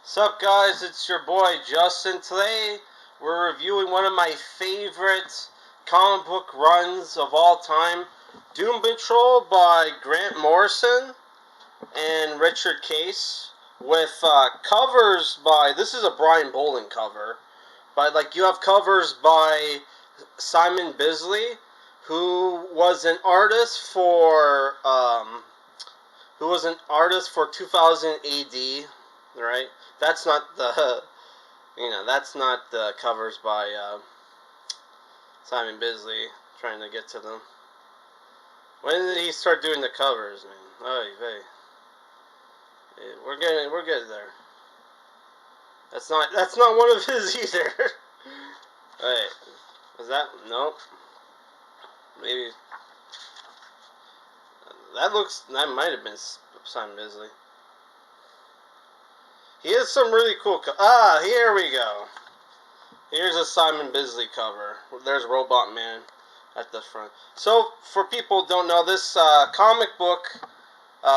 Sup guys, it's your boy Justin. Today we're reviewing one of my favorite comic book runs of all time, Doom Patrol by Grant Morrison and Richard Case, with covers by, this is a Brian Bolland cover, but you have covers by Simon Bisley, who was an artist for 2000 AD, right? That's not the, that's not the covers by Simon Bisley. Trying to get to them. When did he start doing the covers, man? Oh, we're getting there. That's not one of his either. Wait, is that nope? Maybe that might have been Simon Bisley. He has some really cool here we go. Here's a Simon Bisley cover. There's Robot Man at the front. So, for people who don't know, this comic book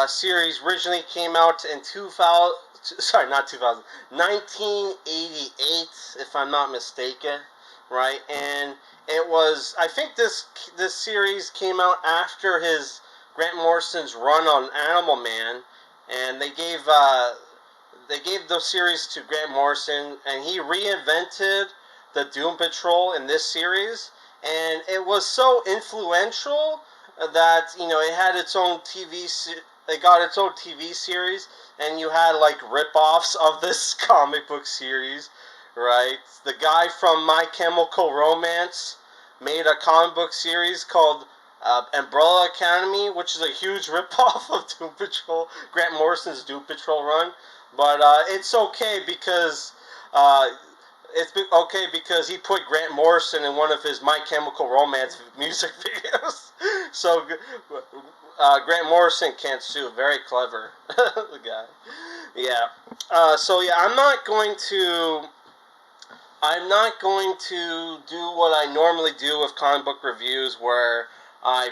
series originally came out in 1988, if I'm not mistaken, right? And it was, I think this series came out after his Grant Morrison's run on Animal Man, and they gave the series to Grant Morrison, and he reinvented the Doom Patrol in this series, and it was so influential that it had its own it got its own TV series, and you had rip-offs of this comic book series, right? The guy from My Chemical Romance made a comic book series called Umbrella Academy, which is a huge rip-off of Doom Patrol, Grant Morrison's Doom Patrol run. But it's okay because he put Grant Morrison in one of his My Chemical Romance music videos. So Grant Morrison can't sue. Very clever, the guy. Yeah. I'm not going to do what I normally do with comic book reviews, where I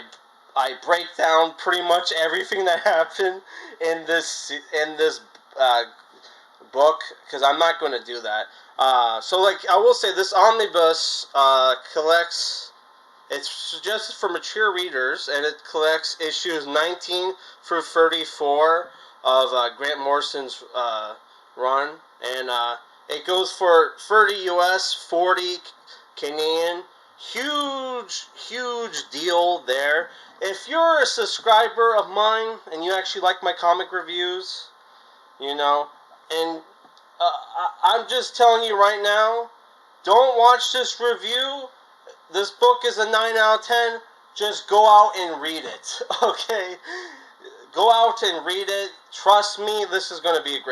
break down pretty much everything that happened in this book, because I'm not going to do that. I will say, this omnibus collects. It's just for mature readers, and it collects issues 19 through 34 of Grant Morrison's run, and it goes for 30 US, 40 Canadian. Huge deal there. If you're a subscriber of mine and you actually like my comic reviews, and I'm just telling you right now, don't watch this review. This book is a 9 out of 10. Just go out and read it, okay? Go out and read it. Trust me, this is going to be a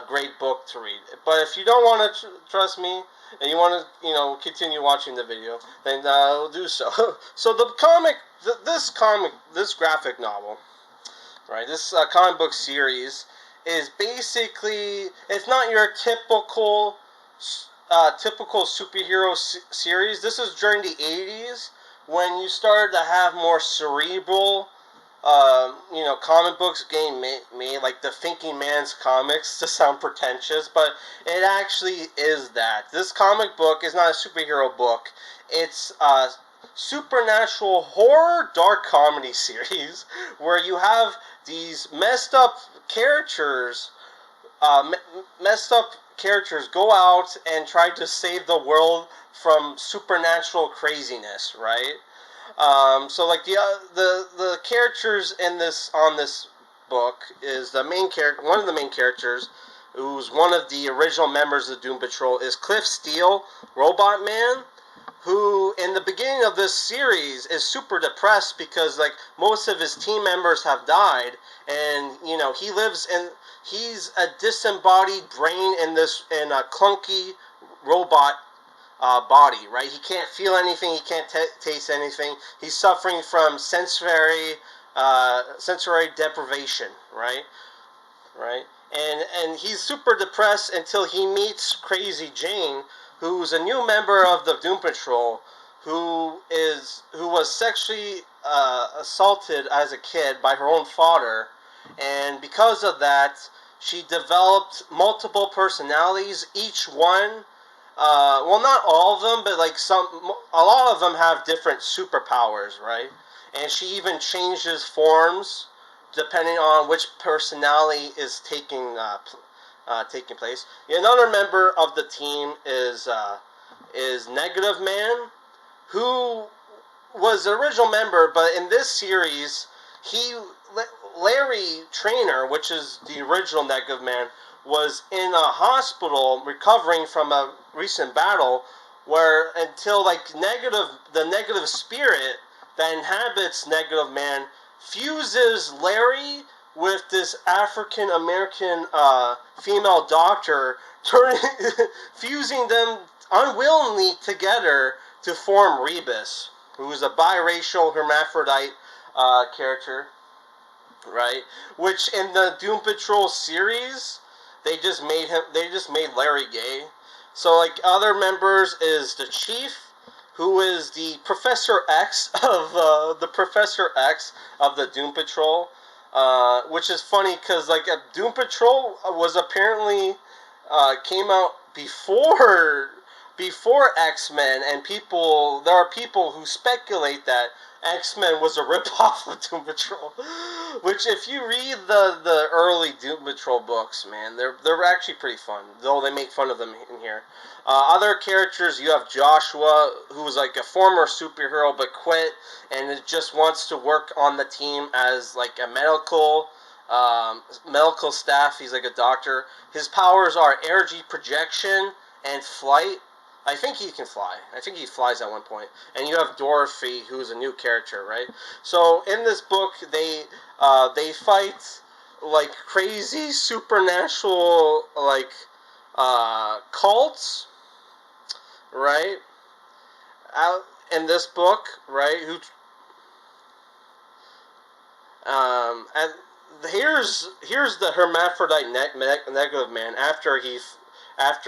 great book to read. But if you don't want to trust me, and you want to, continue watching the video, then do so. So this graphic novel, right? This comic book series is basically, it's not your typical superhero series. This is during the 80s, when you started to have more cerebral comic books getting made, like the Thinking Man's comics, to sound pretentious, but it actually is that. This comic book is not a superhero book. It's a supernatural horror dark comedy series where you have these messed up characters go out and try to save the world from supernatural craziness, right? The characters on this book is one of the main characters, who's one of the original members of Doom Patrol, is Cliff Steele, Robot Man, who in the beginning of this series is super depressed because most of his team members have died, and he's a disembodied brain in a clunky robot body, right? He can't feel anything, he can't taste anything. He's suffering from sensory deprivation, right? And he's super depressed until he meets Crazy Jane, who's a new member of the Doom Patrol, who was sexually assaulted as a kid by her own father, and because of that, she developed multiple personalities. Each one, well, not all of them, but like a lot of them have different superpowers, right? And she even changes forms depending on which personality is taking place. Another member of the team is Negative Man, who was the original member, but in this series, Larry Trainer, which is the original Negative Man, was in a hospital recovering from a recent battle, where until like the negative spirit that inhabits Negative Man fuses Larry with this African American female doctor, fusing them unwillingly together to form Rebus, who is a biracial hermaphrodite character, right? Which in the Doom Patrol series, they just made Larry gay. So like other members is the Chief, who is the Professor X of the Doom Patrol, which is funny because like Doom Patrol was apparently came out before X-Men, and there are people who speculate that X-Men was a ripoff of Doom Patrol. Which, if you read the early Doom Patrol books, man, they're actually pretty fun. Though they make fun of them in here. Other characters, you have Joshua, who's like a former superhero but quit, and just wants to work on the team as like a medical staff. He's like a doctor. His powers are energy projection and flight. I think he can fly. I think he flies at one point. And you have Dorothy, who's a new character, right? So in this book, they fight like crazy supernatural like cults, right? Out in this book, right? And here's the hermaphrodite Negative Man after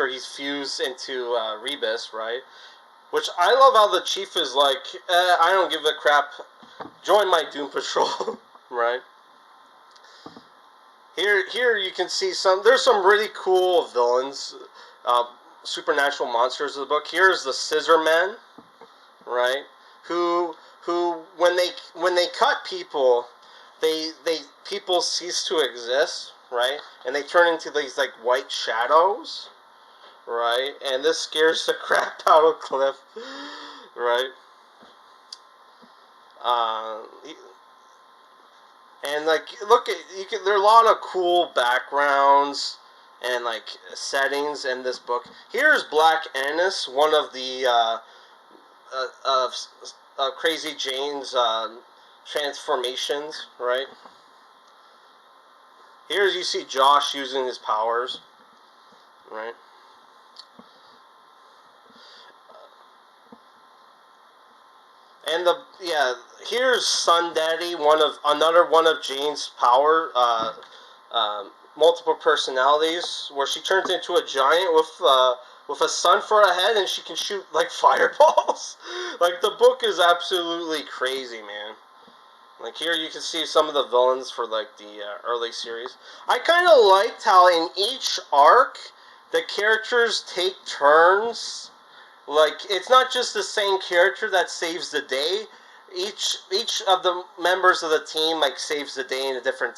he's fused into Rebus, right? Which I love how the Chief is like, I don't give a crap, join my Doom Patrol, right? Here you can see there's some really cool villains, supernatural monsters of the book. Here's the Scissor Men, right? Who when they cut people, people cease to exist, right? And they turn into these like white shadows, right? And this scares the crap out of Cliff, right? And like, there are a lot of cool backgrounds and like settings in this book. Here's Black Annis, one of the Crazy Jane's transformations, right? Here you see Josh using his powers, right? And here's Sun Daddy, another one of Jane's power, multiple personalities, where she turns into a giant with a sun for a head, and she can shoot like fireballs. Like the book is absolutely crazy, man. Like here you can see some of the villains for like the early series. I kind of liked how in each arc the characters take turns. Like, it's not just the same character that saves the day. Each of the members of the team like saves the day in different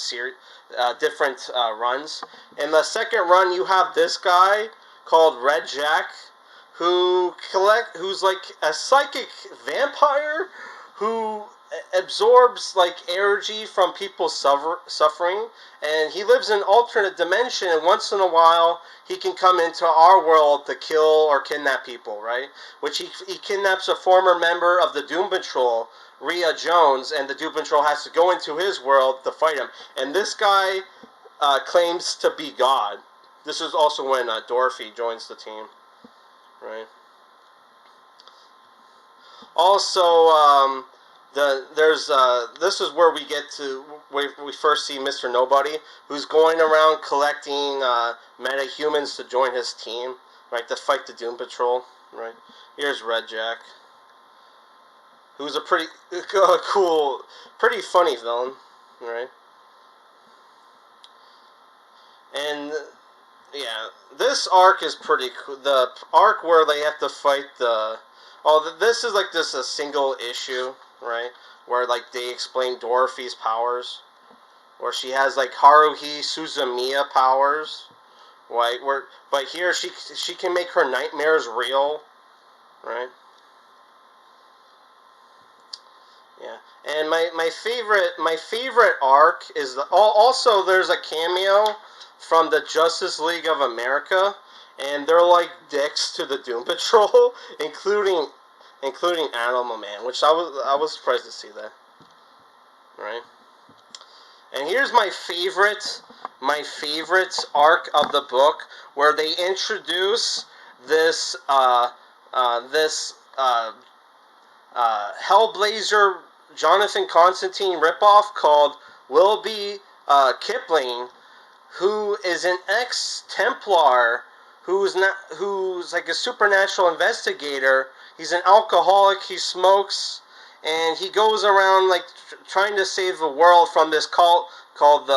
series, different runs. In the second run, you have this guy called Red Jack, who's like a psychic vampire who absorbs like energy from people suffering, and he lives in an alternate dimension, and once in a while he can come into our world to kill or kidnap people, right? Which he kidnaps a former member of the Doom Patrol, Rhea Jones, and the Doom Patrol has to go into his world to fight him. And this guy claims to be God. This is also when Dorothy joins the team, right? Also, this is where we first see Mr. Nobody, who's going around collecting meta-humans to join his team, right, to fight the Doom Patrol, right? Here's Red Jack, who's a pretty cool, pretty funny villain, right? And yeah, this arc is pretty cool. The arc where they have to fight the... Oh, this is like a single issue, right? Where like they explain Dorothy's powers. Where she has like Haruhi Suzumiya powers. Right? But here she can make her nightmares real. Right? Yeah. And my favorite arc is also there's a cameo from the Justice League of America, and they're like dicks to the Doom Patrol, including Animal Man, which I was surprised to see that. Right? And here's my favorite arc of the book, where they introduce this Hellblazer Jonathan Constantine ripoff called Willoughby Kipling, who is an ex-Templar who's like a supernatural investigator. He's an alcoholic. He smokes, and he goes around like trying to save the world from this cult called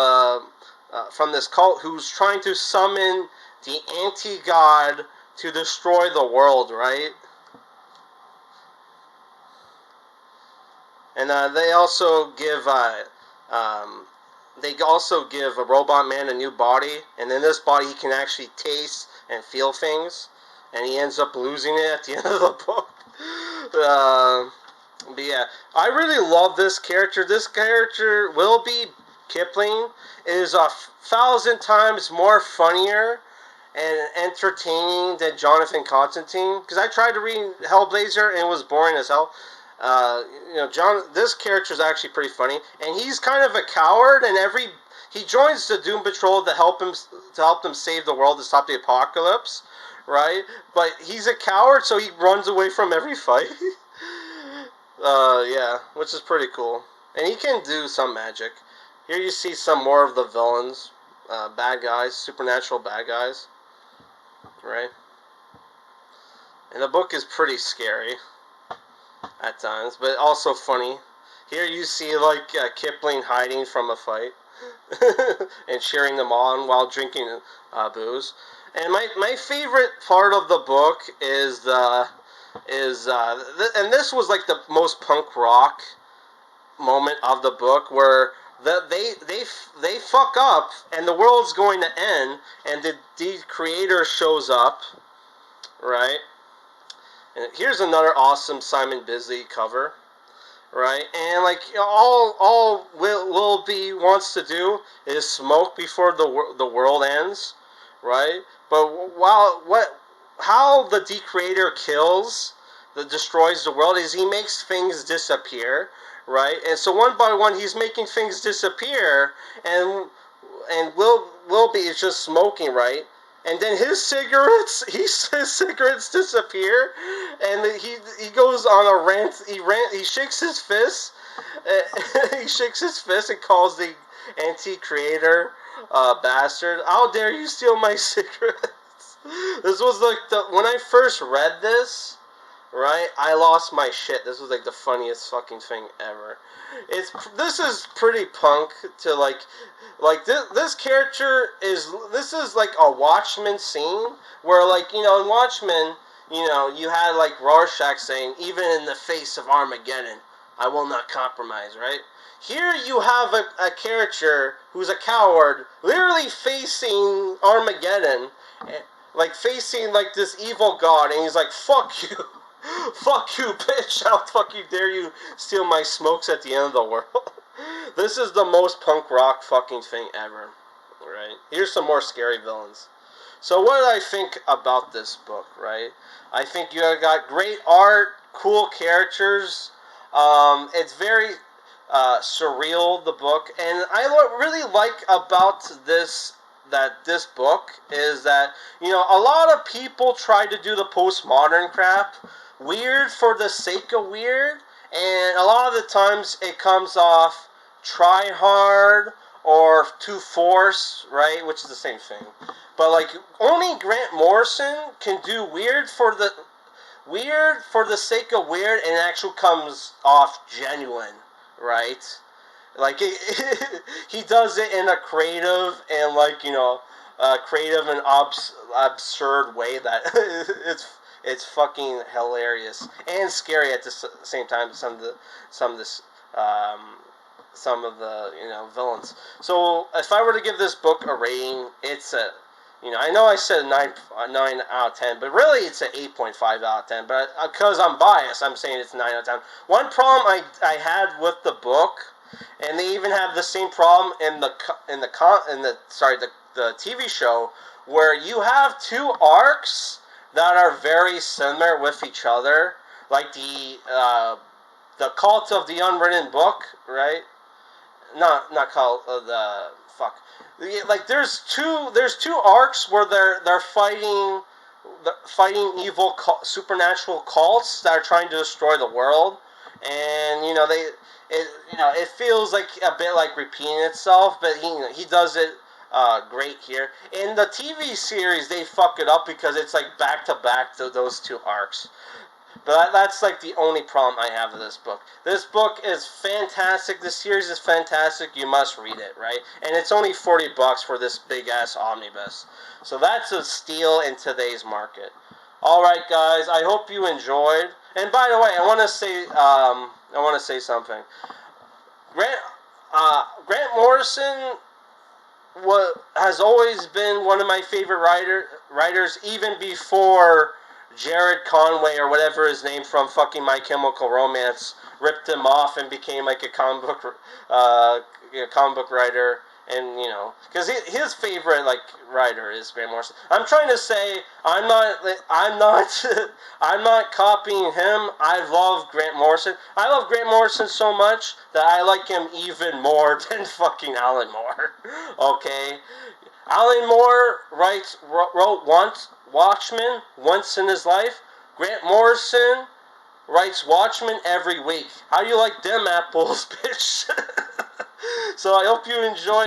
who's trying to summon the anti-god to destroy the world, right? And they also give a Robot Man a new body, and in this body he can actually taste and feel things, and he ends up losing it at the end of the book. But yeah, I really love this character. This character, Willoughby Kipling, is 1,000 times more funnier and entertaining than Jonathan Constantine. Because I tried to read Hellblazer and it was boring as hell. This character is actually pretty funny, and he's kind of a coward. And he joins the Doom Patrol to help them save the world, to stop the apocalypse, right? But he's a coward, so he runs away from every fight. Yeah, which is pretty cool, and he can do some magic. Here you see some more of the villains, bad guys, supernatural bad guys, right? And the book is pretty scary at times, but also funny. Here you see like Kipling hiding from a fight and cheering them on while drinking booze. And my favorite part of the book is and this was like the most punk rock moment of the book, where they fuck up and the world's going to end, and the creator shows up, right? And here's another awesome Simon Bisley cover, right? And like all Willoughby wants to do is smoke before the world ends, right? But how the Decreator destroys the world is he makes things disappear, right? And so one by one he's making things disappear, and Willoughby is just smoking, right? And then his cigarettes disappear, and he goes on a rant. He shakes his fist. He shakes his fist and calls the anti-creator bastard. How dare you steal my cigarettes? This was like when I first read this, right? I lost my shit. This was like the funniest fucking thing ever. This is pretty punk to like this character this is like a Watchmen scene where, like, in Watchmen, you had like Rorschach saying, even in the face of Armageddon, I will not compromise, right? Here you have a character who's a coward, literally facing Armageddon, like facing like this evil god, and he's like, fuck you. Fuck you, bitch. How fucking dare you steal my smokes at the end of the world. This is the most punk rock fucking thing ever. Right? Here's some more scary villains. So what did I think about this book, right? I think you got great art, cool characters. It's very surreal, the book. And I really like about this book is that, a lot of people try to do the postmodern crap, weird for the sake of weird, and a lot of the times it comes off try hard or too forced, right? Which is the same thing. But like only Grant Morrison can do weird for the sake of weird, and it actually comes off genuine, right? Like he does it in a creative and creative and absurd way that it's fucking hilarious and scary at the same time. Some of this some of the villains. So if I were to give this book a rating, it's a I know I said 9 out of 10, but really it's an 8.5 out of 10. But because I'm biased, I'm saying it's 9 out of 10. One problem I had with the book, and they even have the same problem in the TV show, where you have two arcs that are very similar with each other, like the Cult of the Unwritten Book, right? Not called the fuck. Like there's two arcs where they're fighting evil supernatural cults that are trying to destroy the world, and it feels like a bit like repeating itself, but he does it great here. In the TV series, they fuck it up because it's like back to back to those two arcs. But that's like the only problem I have with this book. This book is fantastic. This series is fantastic. You must read it, right? And it's only $40 for this big ass omnibus. So that's a steal in today's market. All right, guys. I hope you enjoyed. And by the way, I want to say something. Grant Morrison has always been one of my favorite writers, even before Jared Conway or whatever his name from fucking My Chemical Romance ripped him off and became like a comic book writer, and because his favorite writer is Grant Morrison. I'm trying to say I'm not copying him. I love Grant Morrison. I love Grant Morrison so much that I like him even more than fucking Alan Moore. Okay, Alan Moore wrote Watchmen once in his life. Grant Morrison writes Watchmen every week. How do you like them apples, bitch? So I hope you enjoy.